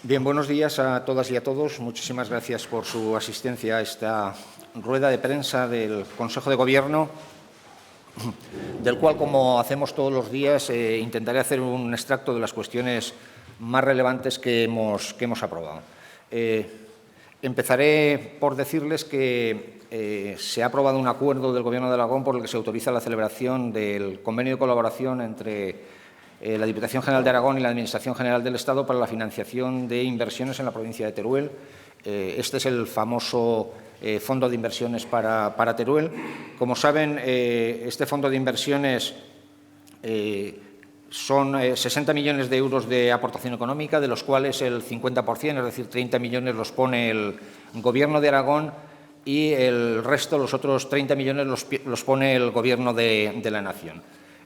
Bien, buenos días a todas y a todos. Muchísimas gracias por su asistencia a esta rueda de prensa del Consejo de Gobierno, del cual, como hacemos todos los días, intentaré hacer un extracto de las cuestiones más relevantes que hemos aprobado. Empezaré por decirles que se ha aprobado un acuerdo del Gobierno de Aragón por el que se autoriza la celebración del convenio de colaboración entre la Diputación General de Aragón y la Administración General del Estado para la financiación de inversiones en la provincia de Teruel. Este es el famoso Fondo de Inversiones para Teruel. Como saben, este fondo de inversiones son 60 millones de euros de aportación económica, de los cuales el 50%, es decir, 30 millones, los pone el Gobierno de Aragón y el resto, los otros 30 millones, los pone el Gobierno de la Nación.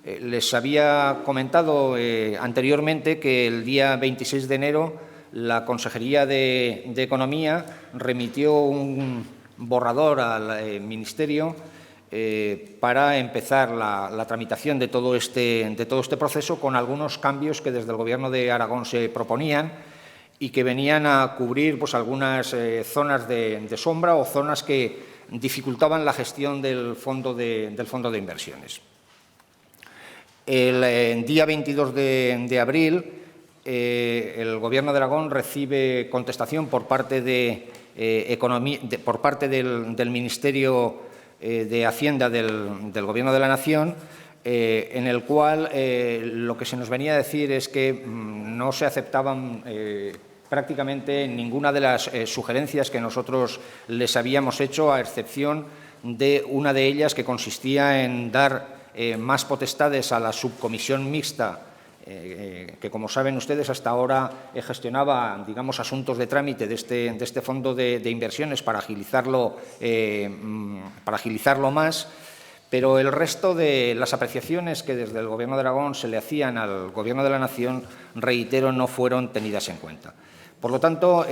Les había comentado anteriormente que el día 26 de enero la Consejería de Economía remitió un borrador al Ministerio para empezar la tramitación de todo este proceso, con algunos cambios que desde el Gobierno de Aragón se proponían y que venían a cubrir algunas zonas de sombra o zonas que dificultaban la gestión del fondo de inversiones. El día 22 de abril, el Gobierno de Aragón recibe contestación por parte de Economía, por parte del Ministerio de Hacienda del Gobierno de la Nación, en el cual lo que se nos venía a decir es que no se aceptaban prácticamente ninguna de las sugerencias que nosotros les habíamos hecho, a excepción de una de ellas, que consistía en dar más potestades a la subcomisión mixta, que, como saben ustedes, hasta ahora gestionaba, digamos, asuntos de trámite de este fondo de inversiones para agilizarlo más, pero el resto de las apreciaciones que desde el Gobierno de Aragón se le hacían al Gobierno de la Nación, reitero, no fueron tenidas en cuenta. Por lo tanto,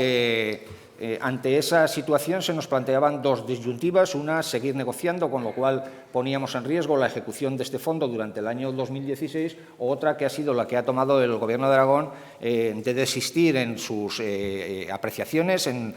ante esa situación se nos planteaban dos disyuntivas: una, seguir negociando, con lo cual poníamos en riesgo la ejecución de este fondo durante el año 2016, o otra, que ha sido la que ha tomado el Gobierno de Aragón, de desistir en sus apreciaciones, en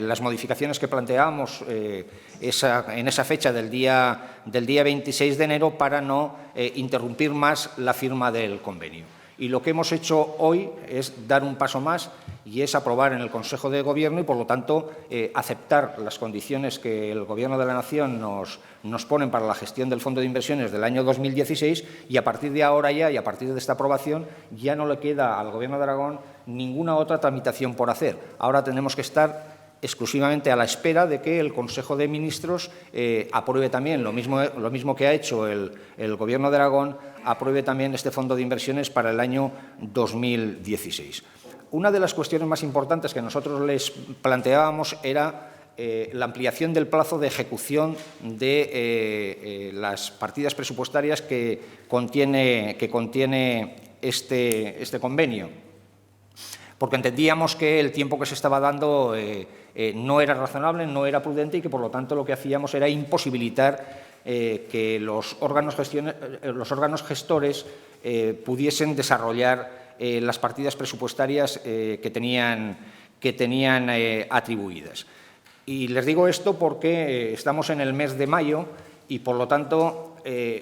las modificaciones que planteábamos en esa fecha del día 26 de enero, para no interrumpir más la firma del convenio. Y lo que hemos hecho hoy es dar un paso más, y es aprobar en el Consejo de Gobierno y, por lo tanto, aceptar las condiciones que el Gobierno de la Nación nos ponen para la gestión del Fondo de Inversiones del año 2016, y a partir de ahora ya, y a partir de esta aprobación, ya no le queda al Gobierno de Aragón ninguna otra tramitación por hacer. Ahora tenemos que estar exclusivamente a la espera de que el Consejo de Ministros apruebe también, lo mismo que ha hecho el Gobierno de Aragón, apruebe también este Fondo de Inversiones para el año 2016. Una de las cuestiones más importantes que nosotros les planteábamos era la ampliación del plazo de ejecución de las partidas presupuestarias que contiene este convenio, porque entendíamos que el tiempo que se estaba dando no era razonable, no era prudente, y que, por lo tanto, lo que hacíamos era imposibilitar que los órganos gestores pudiesen desarrollar las partidas presupuestarias que tenían atribuidas. Y les digo esto porque estamos en el mes de mayo y, por lo tanto,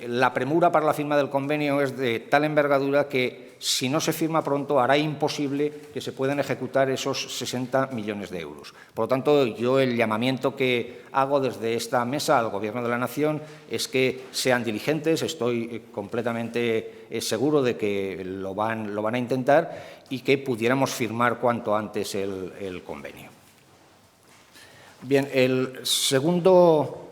la premura para la firma del convenio es de tal envergadura que, si no se firma pronto, hará imposible que se puedan ejecutar esos 60 millones de euros. Por lo tanto, yo el llamamiento que hago desde esta mesa al Gobierno de la Nación es que sean diligentes. Estoy completamente seguro de que lo van a intentar, y que pudiéramos firmar cuanto antes el convenio. Bien, el segundo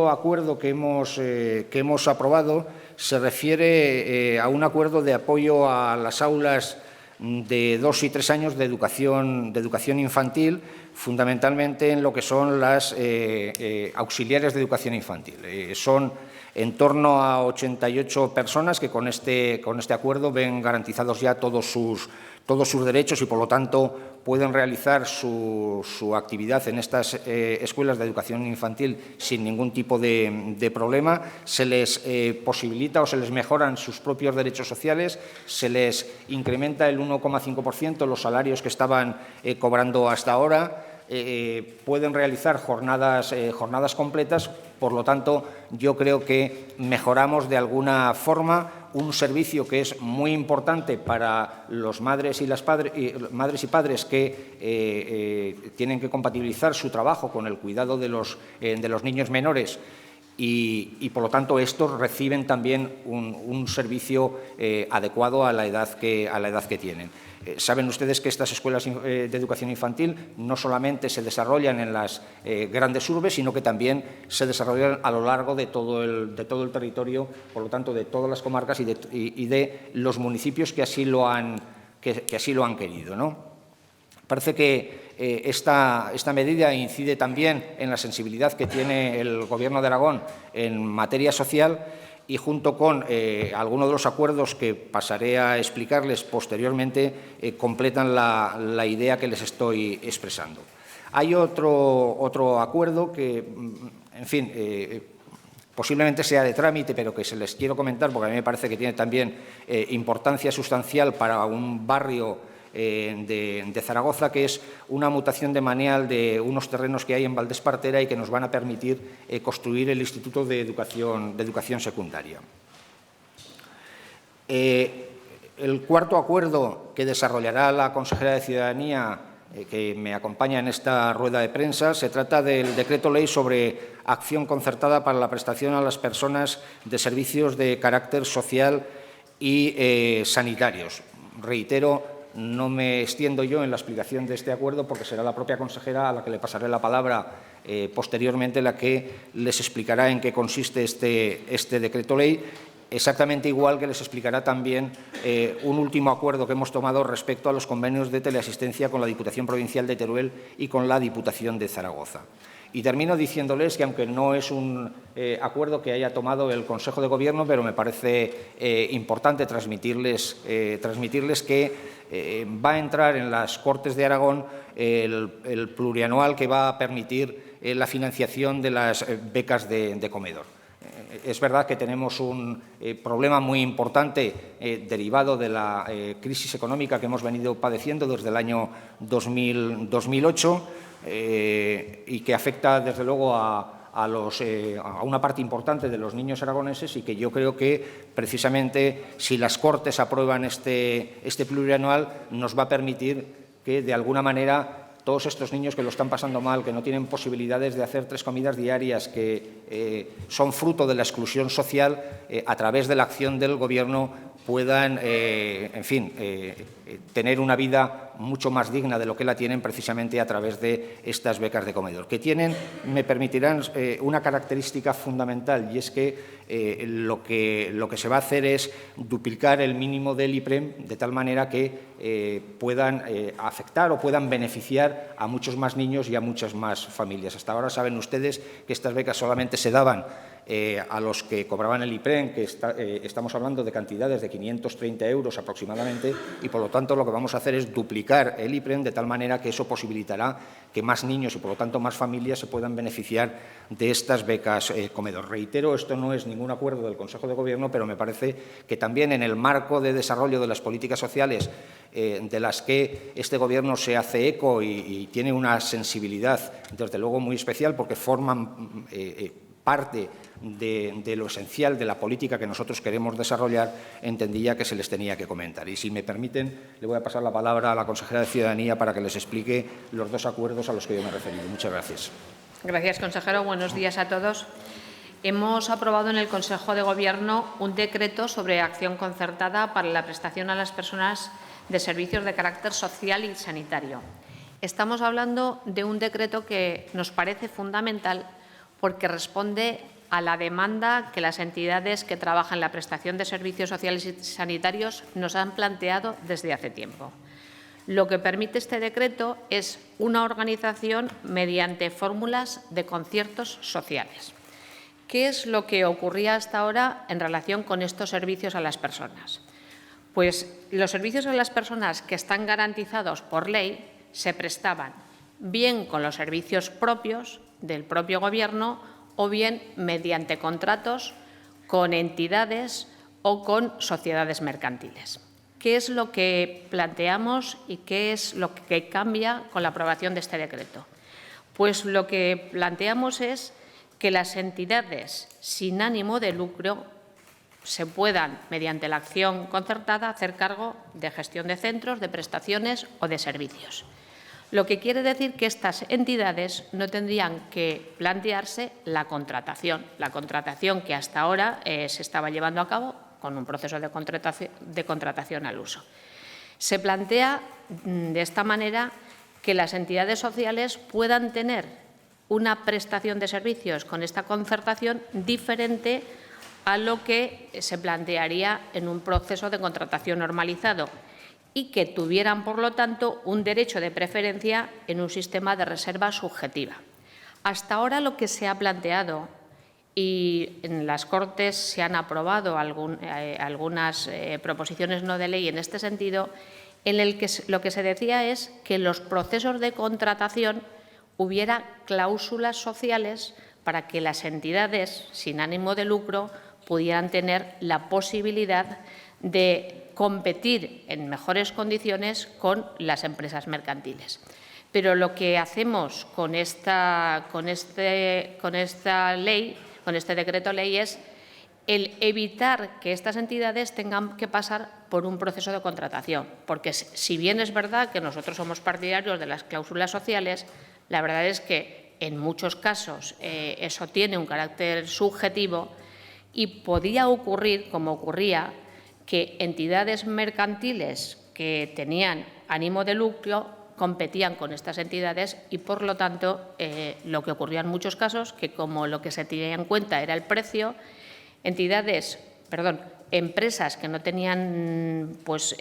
acuerdo que hemos aprobado se refiere a un acuerdo de apoyo a las aulas de 2 y 3 años de educación infantil, fundamentalmente en lo que son las auxiliares de educación infantil. Son en torno a 88 personas que con este acuerdo ven garantizados ya todos sus derechos y, por lo tanto, pueden realizar su actividad en estas escuelas de educación infantil sin ningún tipo de problema. Se les posibilita o se les mejoran sus propios derechos sociales, se les incrementa el 1,5% los salarios que estaban cobrando hasta ahora. Pueden realizar jornadas completas. Por lo tanto, yo creo que mejoramos de alguna forma un servicio que es muy importante para los madres y padres que tienen que compatibilizar su trabajo con el cuidado de los niños menores. Y, por lo tanto, estos reciben también un servicio adecuado a la edad que tienen. Saben ustedes que estas escuelas de educación infantil no solamente se desarrollan en las grandes urbes, sino que también se desarrollan a lo largo de todo el territorio, por lo tanto, de todas las comarcas y de los municipios que así lo han querido, ¿no? Parece que esta medida incide también en la sensibilidad que tiene el Gobierno de Aragón en materia social y, junto con algunos de los acuerdos que pasaré a explicarles posteriormente, completan la idea que les estoy expresando. Hay otro acuerdo que, en fin, posiblemente sea de trámite, pero que se les quiero comentar porque a mí me parece que tiene también importancia sustancial para un barrio de Zaragoza, que es una mutación de maneal de unos terrenos que hay en Valdespartera y que nos van a permitir construir el Instituto de Educación Secundaria. El cuarto acuerdo que desarrollará la consejera de Ciudadanía, que me acompaña en esta rueda de prensa, se trata del Decreto Ley sobre acción concertada para la prestación a las personas de servicios de carácter social y sanitarios. Reitero, no me extiendo yo en la explicación de este acuerdo porque será la propia consejera a la que le pasaré la palabra posteriormente la que les explicará en qué consiste este decreto ley, exactamente igual que les explicará también un último acuerdo que hemos tomado respecto a los convenios de teleasistencia con la Diputación Provincial de Teruel y con la Diputación de Zaragoza. Y termino diciéndoles que, aunque no es un acuerdo que haya tomado el Consejo de Gobierno, pero me parece importante transmitirles que va a entrar en las Cortes de Aragón el plurianual que va a permitir la financiación de las becas de comedor. Es verdad que tenemos un problema muy importante derivado de la crisis económica que hemos venido padeciendo desde el año 2008 y que afecta, desde luego, a una parte importante de los niños aragoneses, y que yo creo que, precisamente, si las Cortes aprueban este plurianual, nos va a permitir que, de alguna manera, todos estos niños que lo están pasando mal, que no tienen posibilidades de hacer 3 comidas diarias, que son fruto de la exclusión social, a través de la acción del Gobierno puedan, en fin, tener una vida mucho más digna de lo que la tienen, precisamente a través de estas becas de comedor, que tienen, me permitirán, una característica fundamental, y es que lo que se va a hacer es duplicar el mínimo del IPREM, de tal manera que puedan afectar o puedan beneficiar a muchos más niños y a muchas más familias. Hasta ahora saben ustedes que estas becas solamente se daban a los que cobraban el IPREM, que estamos hablando de cantidades de 530 euros aproximadamente, y, por lo tanto, lo que vamos a hacer es duplicar el IPREM, de tal manera que eso posibilitará que más niños y, por lo tanto, más familias se puedan beneficiar de estas becas comedor. Reitero, esto no es ningún acuerdo del Consejo de Gobierno, pero me parece que también, en el marco de desarrollo de las políticas sociales de las que este Gobierno se hace eco y tiene una sensibilidad, desde luego, muy especial, porque forman parte de lo esencial de la política que nosotros queremos desarrollar, entendía que se les tenía que comentar. Y, si me permiten, le voy a pasar la palabra a la consejera de Ciudadanía para que les explique los 2 acuerdos a los que yo me he referido. Muchas gracias. Gracias, consejero. Buenos días a todos. Hemos aprobado en el Consejo de Gobierno un decreto sobre acción concertada para la prestación a las personas de servicios de carácter social y sanitario. Estamos hablando de un decreto que nos parece fundamental porque responde a la demanda que las entidades que trabajan en la prestación de servicios sociales y sanitarios nos han planteado desde hace tiempo. Lo que permite este decreto es una organización mediante fórmulas de conciertos sociales. ¿Qué es lo que ocurría hasta ahora en relación con estos servicios a las personas? Pues los servicios a las personas que están garantizados por ley se prestaban bien con los servicios propios del propio Gobierno o bien mediante contratos con entidades o con sociedades mercantiles. ¿Qué es lo que planteamos y qué es lo que cambia con la aprobación de este decreto? Pues lo que planteamos es que las entidades sin ánimo de lucro se puedan, mediante la acción concertada, hacer cargo de gestión de centros, de prestaciones o de servicios. Lo que quiere decir que estas entidades no tendrían que plantearse la contratación que hasta ahora se estaba llevando a cabo con un proceso de contratación al uso. Se plantea de esta manera que las entidades sociales puedan tener una prestación de servicios con esta concertación diferente a lo que se plantearía en un proceso de contratación normalizado y que tuvieran, por lo tanto, un derecho de preferencia en un sistema de reserva subjetiva. Hasta ahora lo que se ha planteado, y en las Cortes se han aprobado algunas proposiciones no de ley en este sentido, en el que lo que se decía es que en los procesos de contratación hubiera cláusulas sociales para que las entidades sin ánimo de lucro pudieran tener la posibilidad de competir en mejores condiciones con las empresas mercantiles. Pero lo que hacemos con esta ley, con este decreto ley, es el evitar que estas entidades tengan que pasar por un proceso de contratación. Porque si bien es verdad que nosotros somos partidarios de las cláusulas sociales, la verdad es que en muchos casos eso tiene un carácter subjetivo y podía ocurrir, como ocurría, que entidades mercantiles que tenían ánimo de lucro competían con estas entidades y, por lo tanto, lo que ocurría en muchos casos, que como lo que se tenía en cuenta era el precio, empresas que no tenían pues,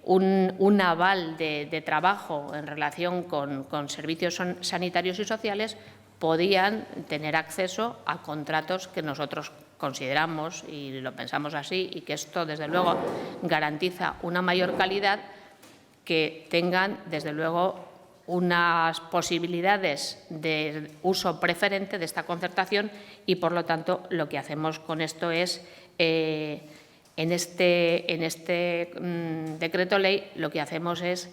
un aval de trabajo en relación con servicios sanitarios y sociales podían tener acceso a contratos que nosotros consideramos, y lo pensamos así, y que esto, desde luego, garantiza una mayor calidad, que tengan, desde luego, unas posibilidades de uso preferente de esta concertación y, por lo tanto, lo que hacemos con esto es, en este decreto ley, lo que hacemos es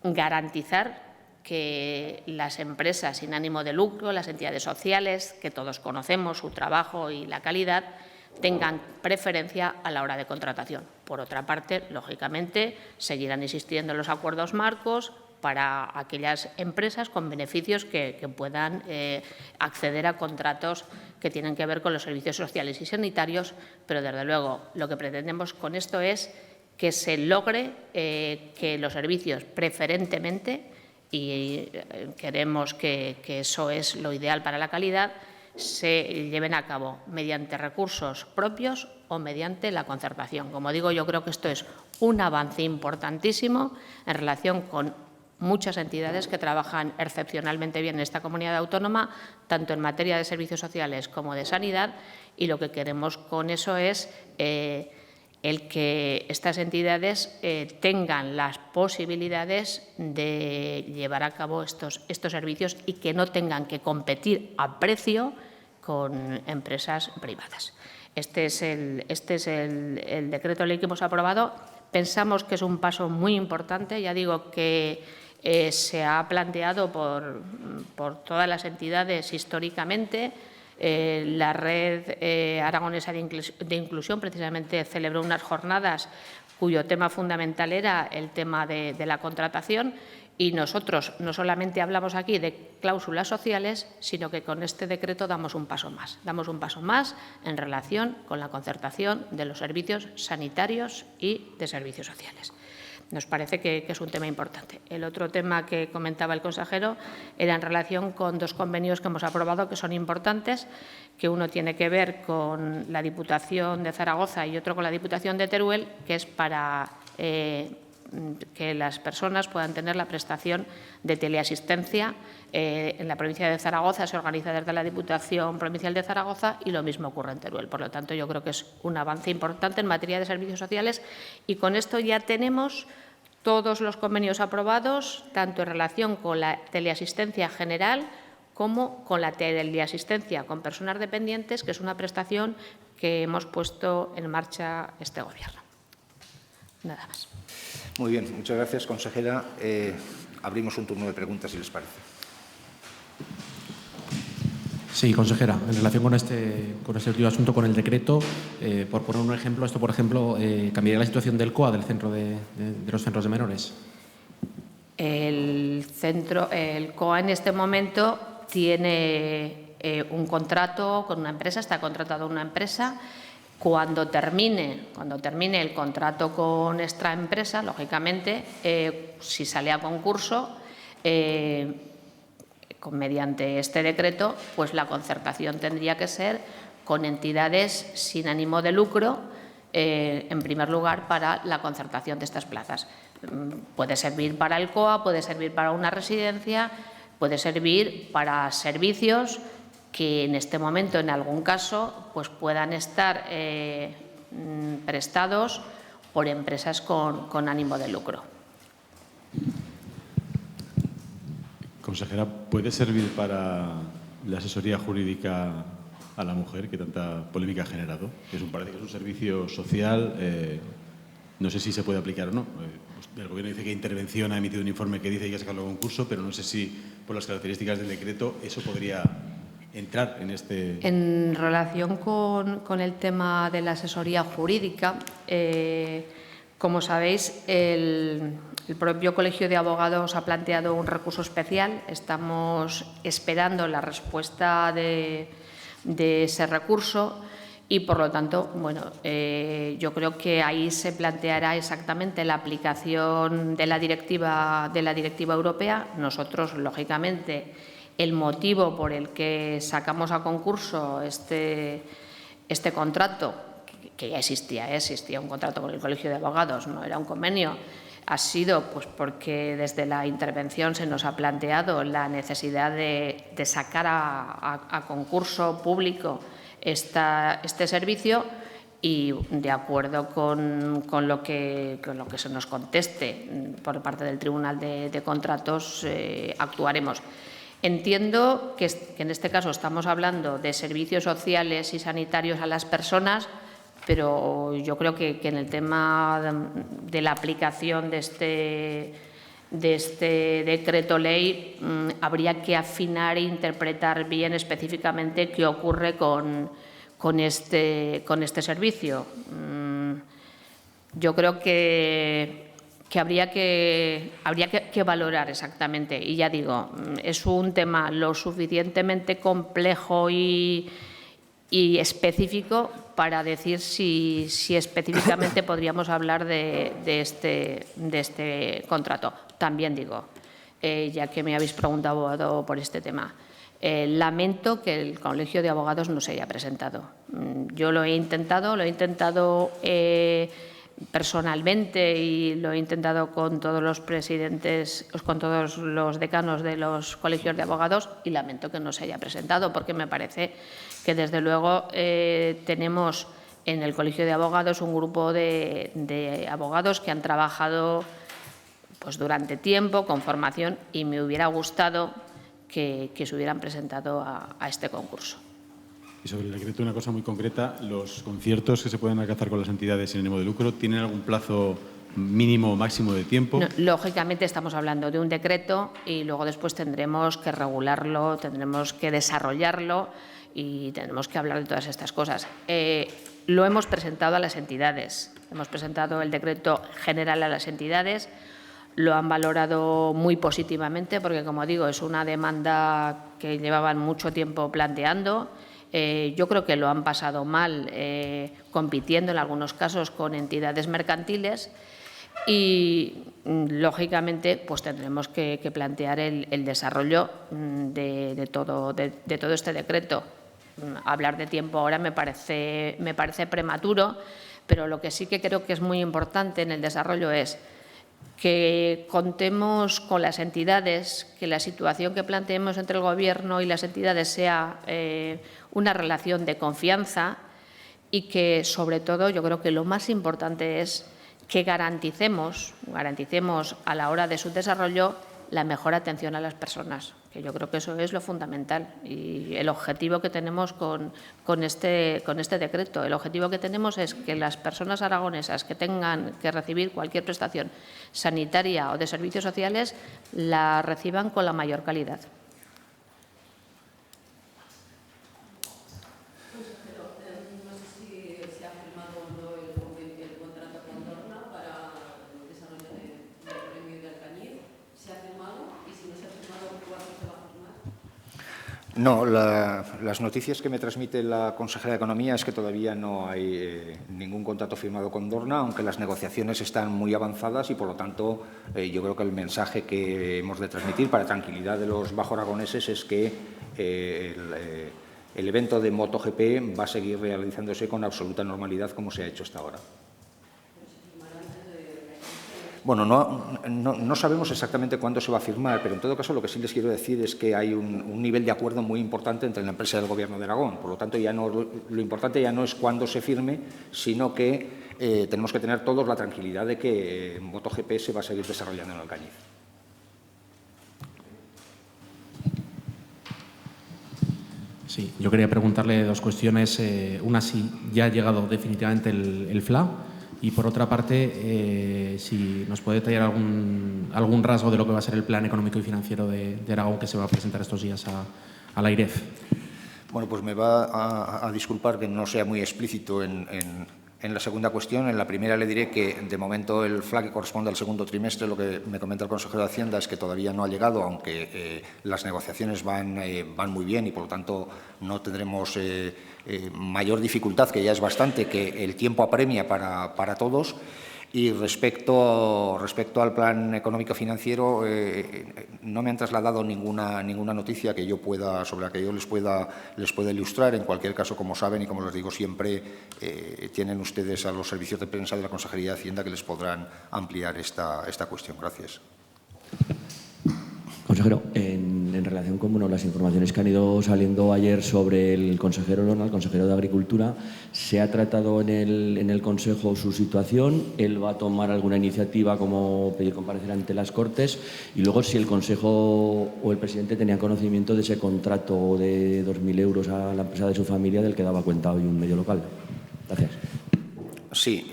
garantizar que las empresas sin ánimo de lucro, las entidades sociales, que todos conocemos su trabajo y la calidad, tengan preferencia a la hora de contratación. Por otra parte, lógicamente, seguirán existiendo los acuerdos marcos para aquellas empresas con beneficios que puedan acceder a contratos que tienen que ver con los servicios sociales y sanitarios, pero, desde luego, lo que pretendemos con esto es que se logre que los servicios preferentemente, y queremos que eso es lo ideal para la calidad, se lleven a cabo mediante recursos propios o mediante la concertación. Como digo, yo creo que esto es un avance importantísimo en relación con muchas entidades que trabajan excepcionalmente bien en esta comunidad autónoma, tanto en materia de servicios sociales como de sanidad, y lo que queremos con eso es el que estas entidades tengan las posibilidades de llevar a cabo estos servicios y que no tengan que competir a precio con empresas privadas. Este es el decreto ley que hemos aprobado. Pensamos que es un paso muy importante. Ya digo que se ha planteado por todas las entidades históricamente. La Red Aragonesa de Inclusión precisamente celebró unas jornadas cuyo tema fundamental era el tema de la contratación, y nosotros no solamente hablamos aquí de cláusulas sociales, sino que con este decreto damos un paso más. Damos un paso más en relación con la concertación de los servicios sanitarios y de servicios sociales. Nos parece que es un tema importante. El otro tema que comentaba el consejero era en relación con dos convenios que hemos aprobado que son importantes, que uno tiene que ver con la Diputación de Zaragoza y otro con la Diputación de Teruel, que es para que las personas puedan tener la prestación de teleasistencia. En la provincia de Zaragoza se organiza desde la Diputación Provincial de Zaragoza y lo mismo ocurre en Teruel. Por lo tanto, yo creo que es un avance importante en materia de servicios sociales y con esto ya tenemos todos los convenios aprobados, tanto en relación con la teleasistencia general como con la teleasistencia con personas dependientes, que es una prestación que hemos puesto en marcha este Gobierno. Nada más. Muy bien, muchas gracias, consejera. Abrimos un turno de preguntas, si les parece. Sí, consejera, en relación con este último asunto, con el decreto, por poner un ejemplo, esto, por ejemplo, ¿cambiaría la situación del COA, del centro de los centros de menores? El COA en este momento tiene un contrato con una empresa, está contratado una empresa. Cuando termine el contrato con esta empresa, lógicamente, si sale a concurso, mediante este decreto, pues la concertación tendría que ser con entidades sin ánimo de lucro, en primer lugar, para la concertación de estas plazas. Puede servir para el COA, puede servir para una residencia, puede servir para servicios que en este momento, en algún caso, pues puedan estar prestados por empresas con ánimo de lucro. Consejera, ¿puede servir para la asesoría jurídica a la mujer que tanta polémica ha generado? Parece que es un servicio social, no sé si se puede aplicar o no. El Gobierno dice que Intervención ha emitido un informe que dice que hay que sacarlo a concurso, pero no sé si por las características del decreto eso podría entrar en este… En relación con el tema de la asesoría jurídica, como sabéis, el propio Colegio de Abogados ha planteado un recurso especial. Estamos esperando la respuesta de ese recurso y, por lo tanto, bueno, yo creo que ahí se planteará exactamente la aplicación de la directiva europea. Nosotros, lógicamente, el motivo por el que sacamos a concurso este contrato, que ya existía un contrato con el Colegio de Abogados, no era un convenio, ha sido pues porque desde la intervención se nos ha planteado la necesidad de sacar a concurso público este servicio y, de acuerdo con lo que se nos conteste por parte del Tribunal de Contratos, actuaremos. Entiendo que en este caso estamos hablando de servicios sociales y sanitarios a las personas, pero yo creo que en el tema de la aplicación de este decreto ley habría que afinar e interpretar bien específicamente qué ocurre con este servicio. Yo creo que habría que valorar exactamente, y ya digo, es un tema lo suficientemente complejo y específico para decir si específicamente podríamos hablar de este contrato. También digo, ya que me habéis preguntado por este tema, lamento que el Colegio de Abogados no se haya presentado. Yo lo he intentado personalmente y lo he intentado con todos los presidentes, con todos los decanos de los colegios de abogados y lamento que no se haya presentado porque me parece que desde luego tenemos en el Colegio de Abogados un grupo de abogados que han trabajado pues durante tiempo con formación y me hubiera gustado que se hubieran presentado a este concurso. Y sobre el decreto, una cosa muy concreta, los conciertos que se pueden alcanzar con las entidades sin ánimo de lucro, ¿tienen algún plazo mínimo o máximo de tiempo? No, lógicamente estamos hablando de un decreto y luego después tendremos que regularlo, tendremos que desarrollarlo y tenemos que hablar de todas estas cosas. Lo hemos presentado a las entidades, hemos presentado el decreto general a las entidades, lo han valorado muy positivamente porque, como digo, es una demanda que llevaban mucho tiempo planteando. Yo creo que lo han pasado mal compitiendo en algunos casos con entidades mercantiles y, lógicamente, pues tendremos que plantear el desarrollo de todo este decreto. Hablar de tiempo ahora me parece prematuro, pero lo que sí que creo que es muy importante en el desarrollo es que contemos con las entidades, que la situación que planteemos entre el Gobierno y las entidades sea una relación de confianza y que, sobre todo, yo creo que lo más importante es que garanticemos a la hora de su desarrollo la mejor atención a las personas, que yo creo que eso es lo fundamental y el objetivo que tenemos con este decreto. El objetivo que tenemos es que las personas aragonesas que tengan que recibir cualquier prestación sanitaria o de servicios sociales la reciban con la mayor calidad. No, las noticias que me transmite la consejera de Economía es que todavía no hay ningún contrato firmado con Dorna, aunque las negociaciones están muy avanzadas y, por lo tanto, yo creo que el mensaje que hemos de transmitir para tranquilidad de los bajo-aragoneses es que el evento de MotoGP va a seguir realizándose con absoluta normalidad como se ha hecho hasta ahora. Bueno, no sabemos exactamente cuándo se va a firmar, pero en todo caso lo que sí les quiero decir es que hay un nivel de acuerdo muy importante entre la empresa y el Gobierno de Aragón. Por lo tanto, lo importante ya no es cuándo se firme, sino que tenemos que tener todos la tranquilidad de que MotoGP se va a seguir desarrollando en Alcañiz. Sí, yo quería preguntarle dos cuestiones. Una, si ya ha llegado definitivamente el FLA. Y, por otra parte, si nos puede detallar algún rasgo de lo que va a ser el plan económico y financiero de Aragón que se va a presentar estos días a la AIREF. Bueno, pues me va a disculpar que no sea muy explícito en la segunda cuestión. En la primera le diré que, de momento, el FLA que corresponde al segundo trimestre, lo que me comenta el consejero de Hacienda es que todavía no ha llegado, aunque las negociaciones van muy bien y, por lo tanto, no tendremos mayor dificultad, que ya es bastante, que el tiempo apremia para todos. Y respecto al plan económico-financiero, no me han trasladado ninguna noticia que yo pueda, sobre la que yo les pueda ilustrar. En cualquier caso, como saben y como les digo siempre, tienen ustedes a los servicios de prensa de la Consejería de Hacienda que les podrán ampliar esta cuestión. Gracias. Consejero, en relación con las informaciones que han ido saliendo ayer sobre el consejero Olona, el consejero de Agricultura, ¿se ha tratado en el Consejo su situación? ¿Él va a tomar alguna iniciativa como pedir comparecer ante las Cortes? Y luego, si el Consejo o el presidente tenían conocimiento de ese contrato de 2.000 euros a la empresa de su familia del que daba cuenta hoy un medio local. Gracias. Sí,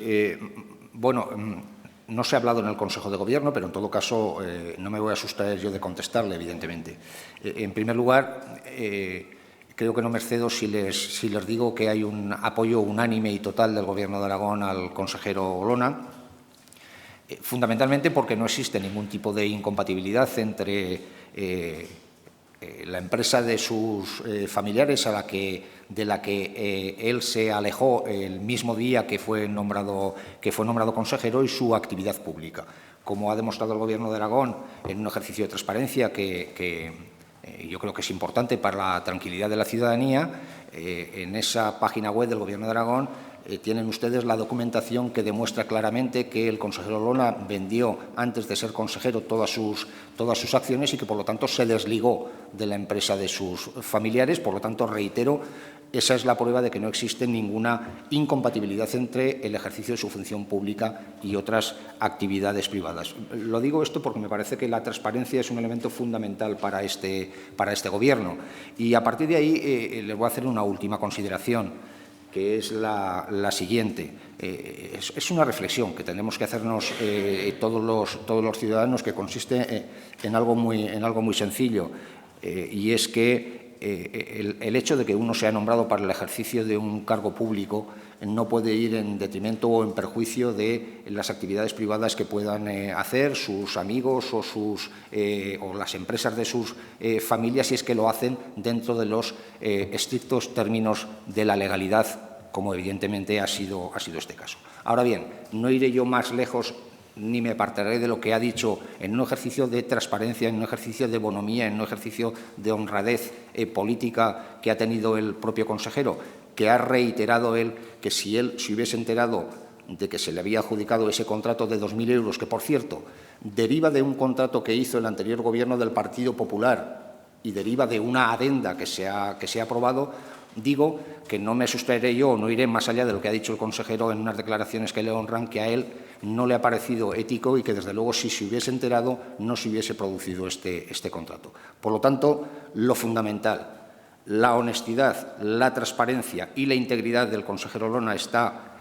bueno. No se ha hablado en el Consejo de Gobierno, pero en todo caso no me voy a sustraer yo de contestarle, evidentemente. En primer lugar, creo que no me excedo si les digo que hay un apoyo unánime y total del Gobierno de Aragón al consejero Olona, fundamentalmente porque no existe ningún tipo de incompatibilidad entre la empresa de sus familiares de la que él se alejó el mismo día que fue nombrado consejero y su actividad pública. Como ha demostrado el Gobierno de Aragón en un ejercicio de transparencia que yo creo que es importante para la tranquilidad de la ciudadanía, en esa página web del Gobierno de Aragón tienen ustedes la documentación que demuestra claramente que el consejero Olona vendió antes de ser consejero todas sus acciones y que, por lo tanto, se desligó de la empresa de sus familiares. Por lo tanto, reitero, esa es la prueba de que no existe ninguna incompatibilidad entre el ejercicio de su función pública y otras actividades privadas. Lo digo esto porque me parece que la transparencia es un elemento fundamental para este Gobierno. Y, a partir de ahí, les voy a hacer una última consideración, que es la siguiente. Es una reflexión que tenemos que hacernos todos los ciudadanos, que consiste en algo muy sencillo, y es que el hecho de que uno sea nombrado para el ejercicio de un cargo público no puede ir en detrimento o en perjuicio de las actividades privadas que puedan hacer sus amigos o las empresas de sus familias, si es que lo hacen dentro de los estrictos términos de la legalidad, como evidentemente ha sido este caso. Ahora bien, no iré yo más lejos ni me apartaré de lo que ha dicho en un ejercicio de transparencia, en un ejercicio de bonomía, en un ejercicio de honradez política que ha tenido el propio consejero, que ha reiterado él que si hubiese enterado de que se le había adjudicado ese contrato de 2.000 euros, que, por cierto, deriva de un contrato que hizo el anterior Gobierno del Partido Popular y deriva de una adenda que se ha aprobado, digo que no me asustaré yo, no iré más allá de lo que ha dicho el consejero en unas declaraciones que le honran, que a él no le ha parecido ético y que, desde luego, si se hubiese enterado, no se hubiese producido este contrato. Por lo tanto, lo fundamental, la honestidad, la transparencia y la integridad del consejero Olona está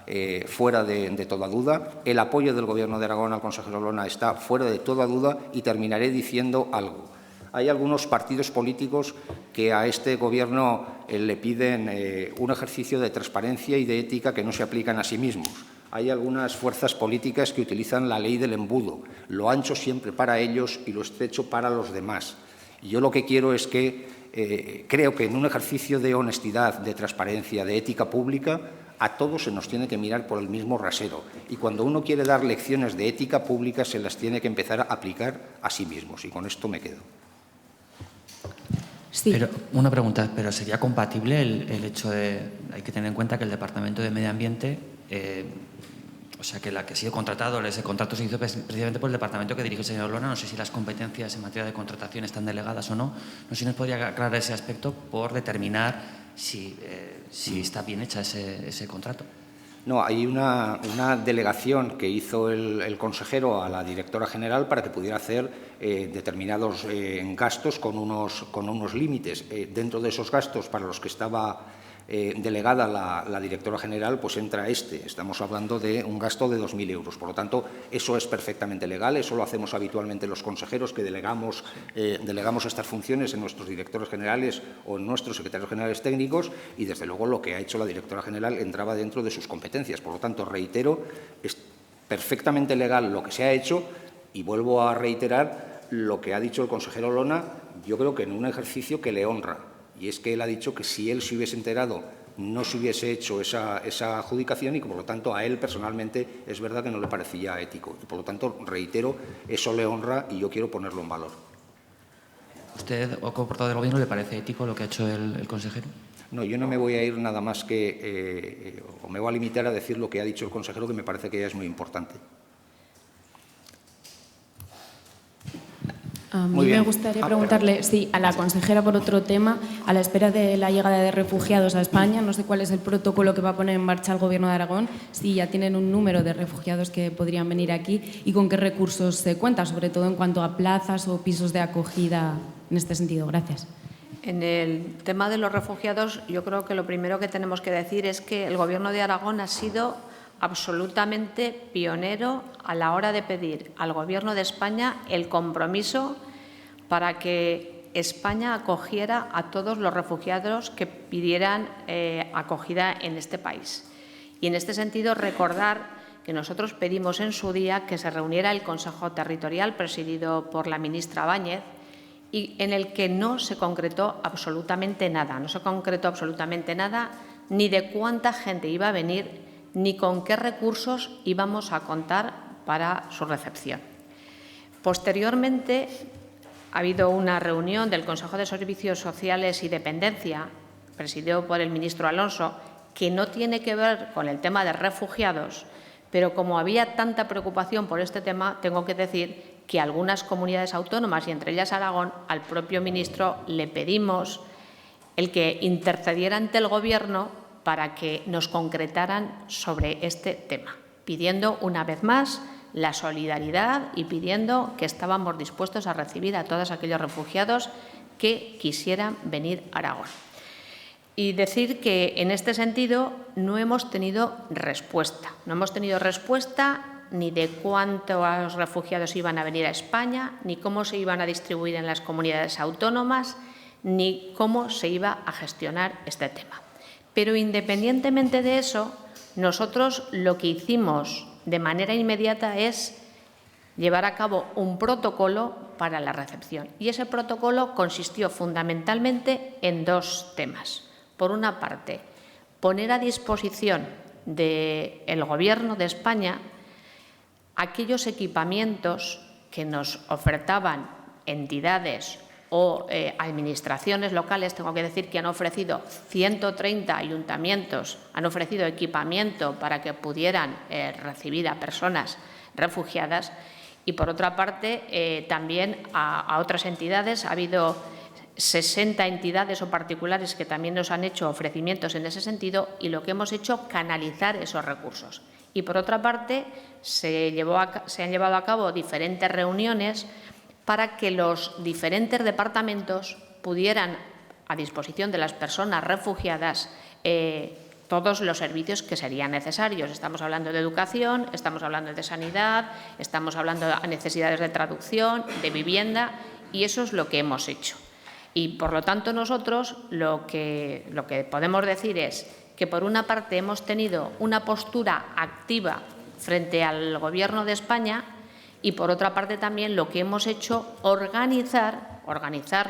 fuera de toda duda. El apoyo del Gobierno de Aragón al consejero Olona está fuera de toda duda, y terminaré diciendo algo. Hay algunos partidos políticos que a este Gobierno le piden un ejercicio de transparencia y de ética que no se aplican a sí mismos. Hay algunas fuerzas políticas que utilizan la ley del embudo, lo ancho siempre para ellos y lo estrecho para los demás. Y yo lo que quiero es que creo que en un ejercicio de honestidad, de transparencia, de ética pública, a todos se nos tiene que mirar por el mismo rasero. Y cuando uno quiere dar lecciones de ética pública, se las tiene que empezar a aplicar a sí mismos. Y con esto me quedo. Sí. Pero una pregunta, ¿pero sería compatible el hecho de, hay que tener en cuenta que el Departamento de Medio Ambiente, o sea, que la que ha sido contratado, ese contrato se hizo precisamente por el departamento que dirige el señor Olona? No sé si las competencias en materia de contratación están delegadas o no. No sé si nos podría aclarar ese aspecto por determinar si está bien hecha ese contrato. No, hay una delegación que hizo el consejero a la directora general para que pudiera hacer determinados gastos con unos límites. Dentro de esos gastos para los que estaba delegada la directora general, pues entra Estamos hablando de un gasto de 2.000 euros. Por lo tanto, eso es perfectamente legal. Eso lo hacemos habitualmente los consejeros, que delegamos estas funciones en nuestros directores generales o en nuestros secretarios generales técnicos, y, desde luego, lo que ha hecho la directora general entraba dentro de sus competencias. Por lo tanto, reitero, es perfectamente legal lo que se ha hecho, y vuelvo a reiterar lo que ha dicho el consejero Olona, yo creo que en un ejercicio que le honra. Y es que él ha dicho que si él se hubiese enterado no se hubiese hecho esa adjudicación, y que, por lo tanto, a él personalmente es verdad que no le parecía ético. Y, por lo tanto, reitero, eso le honra y yo quiero ponerlo en valor. ¿Usted, o como portavoz del Gobierno, le parece ético lo que ha hecho el consejero? No, yo no me voy a ir nada más o me voy a limitar a decir lo que ha dicho el consejero, que me parece que ya es muy importante. A mí me gustaría preguntarle, sí, a la consejera por otro tema, a la espera de la llegada de refugiados a España. No sé cuál es el protocolo que va a poner en marcha el Gobierno de Aragón, si ya tienen un número de refugiados que podrían venir aquí y con qué recursos se cuenta, sobre todo en cuanto a plazas o pisos de acogida en este sentido. Gracias. En el tema de los refugiados, yo creo que lo primero que tenemos que decir es que el Gobierno de Aragón ha sido absolutamente pionero a la hora de pedir al Gobierno de España el compromiso para que España acogiera a todos los refugiados que pidieran acogida en este país. Y, en este sentido, recordar que nosotros pedimos en su día que se reuniera el Consejo Territorial presidido por la ministra Báñez, y en el que no se concretó absolutamente nada. No se concretó absolutamente nada, ni de cuánta gente iba a venir, ni con qué recursos íbamos a contar para su recepción. Posteriormente, ha habido una reunión del Consejo de Servicios Sociales y Dependencia, presidido por el ministro Alonso, que no tiene que ver con el tema de refugiados, pero como había tanta preocupación por este tema, tengo que decir que algunas comunidades autónomas, y entre ellas Aragón, al propio ministro le pedimos el que intercediera ante el Gobierno para que nos concretaran sobre este tema, pidiendo una vez más la solidaridad y pidiendo que estábamos dispuestos a recibir a todos aquellos refugiados que quisieran venir a Aragón. Y decir que, en este sentido, no hemos tenido respuesta. No hemos tenido respuesta ni de cuántos refugiados iban a venir a España, ni cómo se iban a distribuir en las comunidades autónomas, ni cómo se iba a gestionar este tema. Pero, independientemente de eso, nosotros lo que hicimos de manera inmediata es llevar a cabo un protocolo para la recepción. Y ese protocolo consistió fundamentalmente en dos temas. Por una parte, poner a disposición del Gobierno de España aquellos equipamientos que nos ofertaban entidades o administraciones locales, tengo que decir que han ofrecido 130 ayuntamientos, han ofrecido equipamiento para que pudieran recibir a personas refugiadas. Y, por otra parte, también a otras entidades. Ha habido 60 entidades o particulares que también nos han hecho ofrecimientos en ese sentido, y lo que hemos hecho, canalizar esos recursos. Y, por otra parte, se han llevado a cabo diferentes reuniones para que los diferentes departamentos pudieran, a disposición de las personas refugiadas, todos los servicios que serían necesarios. Estamos hablando de educación, estamos hablando de sanidad, estamos hablando de necesidades de traducción, de vivienda, y eso es lo que hemos hecho. Y, por lo tanto, nosotros lo que podemos decir es que, por una parte, hemos tenido una postura activa frente al Gobierno de España, y, por otra parte, también lo que hemos hecho, organizar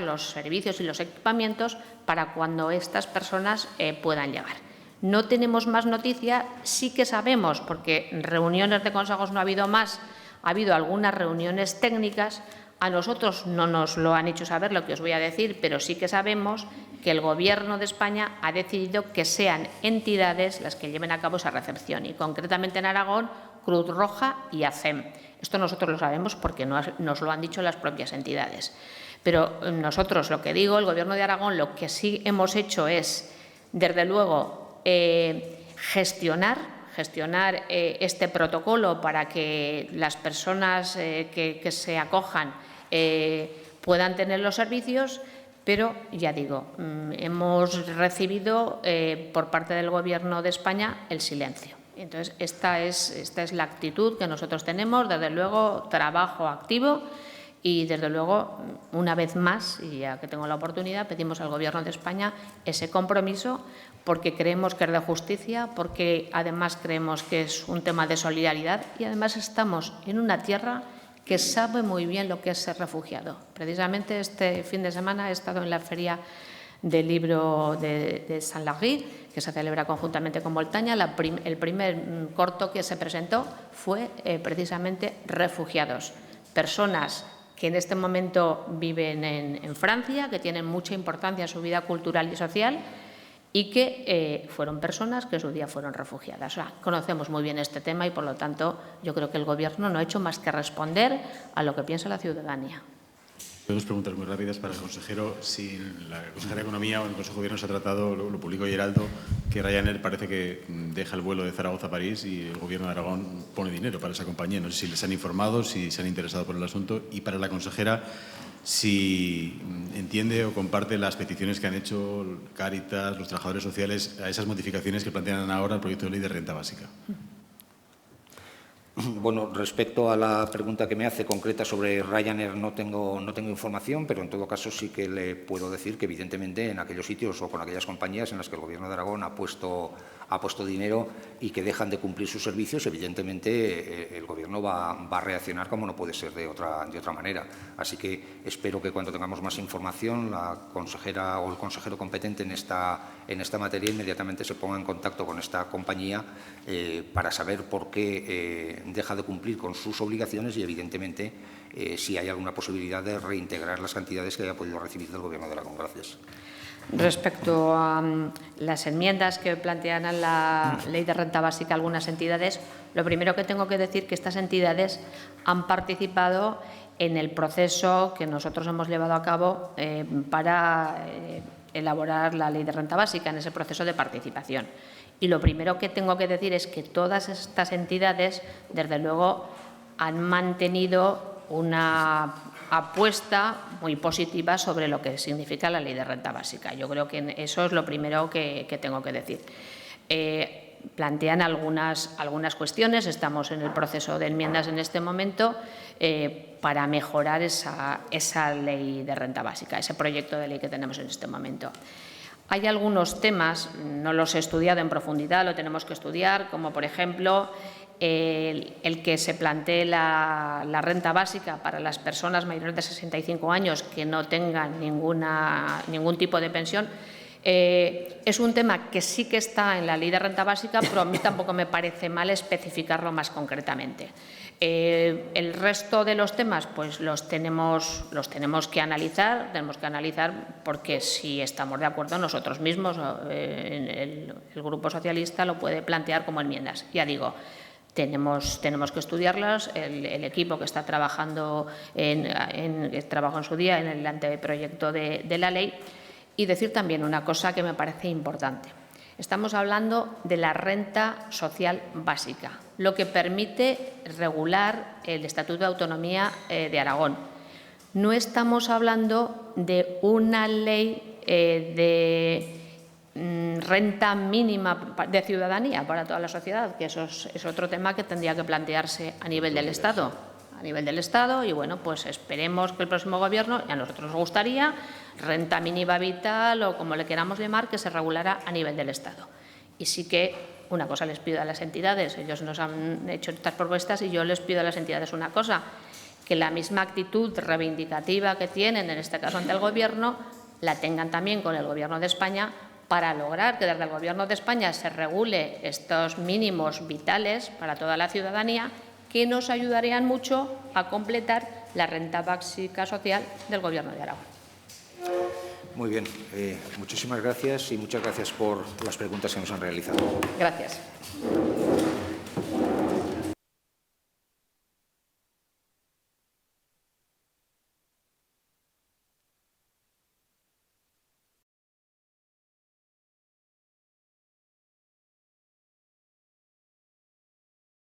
los servicios y los equipamientos para cuando estas personas puedan llegar. No tenemos más noticia, sí que sabemos, porque reuniones de consejos no ha habido más, ha habido algunas reuniones técnicas. A nosotros no nos lo han hecho saber, lo que os voy a decir, pero sí que sabemos que el Gobierno de España ha decidido que sean entidades las que lleven a cabo esa recepción, y concretamente en Aragón, Cruz Roja y ACEM. Esto nosotros lo sabemos porque nos lo han dicho las propias entidades. Pero nosotros, lo que digo, el Gobierno de Aragón, lo que sí hemos hecho es, desde luego, gestionar este protocolo para que las personas que se acojan puedan tener los servicios, pero, ya digo, hemos recibido por parte del Gobierno de España el silencio. Entonces, esta es la actitud que nosotros tenemos, desde luego, trabajo activo. Y, desde luego, una vez más, y ya que tengo la oportunidad, pedimos al Gobierno de España ese compromiso, porque creemos que es de justicia, porque además creemos que es un tema de solidaridad, y además estamos en una tierra que sabe muy bien lo que es ser refugiado. Precisamente este fin de semana he estado en la Feria del Libro de Saint-Lary, que se celebra conjuntamente con Voltaña. El primer corto que se presentó fue precisamente refugiados, personas que en este momento viven en Francia, que tienen mucha importancia en su vida cultural y social, y que fueron personas que en su día fueron refugiadas. O sea, conocemos muy bien este tema y, por lo tanto, yo creo que el Gobierno no ha hecho más que responder a lo que piensa la ciudadanía. Dos preguntas muy rápidas para el consejero. Si la consejera de Economía o el Consejo de Gobierno se ha tratado, lo publicó Heraldo, que Ryanair parece que deja el vuelo de Zaragoza a París y el Gobierno de Aragón pone dinero para esa compañía. No sé si les han informado, si se han interesado por el asunto. Y para la consejera, si entiende o comparte las peticiones que han hecho Cáritas, los trabajadores sociales, a esas modificaciones que plantean ahora el proyecto de ley de renta básica. Bueno, respecto a la pregunta que me hace concreta sobre Ryanair, no tengo información, pero en todo caso sí que le puedo decir que, evidentemente, en aquellos sitios o con aquellas compañías en las que el Gobierno de Aragón ha puesto dinero y que dejan de cumplir sus servicios, evidentemente el Gobierno va a reaccionar como no puede ser de otra manera. Así que espero que, cuando tengamos más información, la consejera o el consejero competente en esta materia inmediatamente se ponga en contacto con esta compañía para saber por qué deja de cumplir con sus obligaciones y, evidentemente, si hay alguna posibilidad de reintegrar las cantidades que haya podido recibir del Gobierno de Aragón. Gracias. Respecto a las enmiendas que plantean a la Ley de Renta Básica algunas entidades, lo primero que tengo que decir es que estas entidades han participado en el proceso que nosotros hemos llevado a cabo para elaborar la Ley de Renta Básica, en ese proceso de participación. Y lo primero que tengo que decir es que todas estas entidades, desde luego, han mantenido una apuesta muy positiva sobre lo que significa la Ley de Renta Básica. Yo creo que eso es lo primero que tengo que decir. Plantean algunas cuestiones, estamos en el proceso de enmiendas en este momento para mejorar esa Ley de Renta Básica, ese proyecto de ley que tenemos en este momento. Hay algunos temas, no los he estudiado en profundidad, lo tenemos que estudiar, como, por ejemplo, el que se plantee la renta básica para las personas mayores de 65 años que no tengan ningún tipo de pensión. Es un tema que sí que está en la Ley de Renta Básica, pero a mí tampoco me parece mal especificarlo más concretamente. El resto de los temas pues los tenemos que analizar, porque si estamos de acuerdo nosotros mismos, el Grupo Socialista lo puede plantear como enmiendas. Ya digo, tenemos que estudiarlas. El equipo que está trabajando trabajó en su día en el anteproyecto de la ley. Y decir también una cosa que me parece importante. Estamos hablando de la renta social básica, lo que permite regular el Estatuto de Autonomía de Aragón. No estamos hablando de una ley de renta mínima de ciudadanía para toda la sociedad, que eso es otro tema que tendría que plantearse a nivel del Estado. Y bueno, pues esperemos que el próximo Gobierno, y a nosotros nos gustaría, renta mínima vital o como le queramos llamar, que se regulara a nivel del Estado. Y sí que una cosa les pido a las entidades, ellos nos han hecho estas propuestas y yo les pido a las entidades una cosa, que la misma actitud reivindicativa que tienen, en este caso ante el Gobierno, la tengan también con el Gobierno de España para lograr que desde el Gobierno de España se regule estos mínimos vitales para toda la ciudadanía, que nos ayudarían mucho a completar la renta básica social del Gobierno de Aragón. Muy bien, muchísimas gracias y muchas gracias por las preguntas que nos han realizado. Gracias.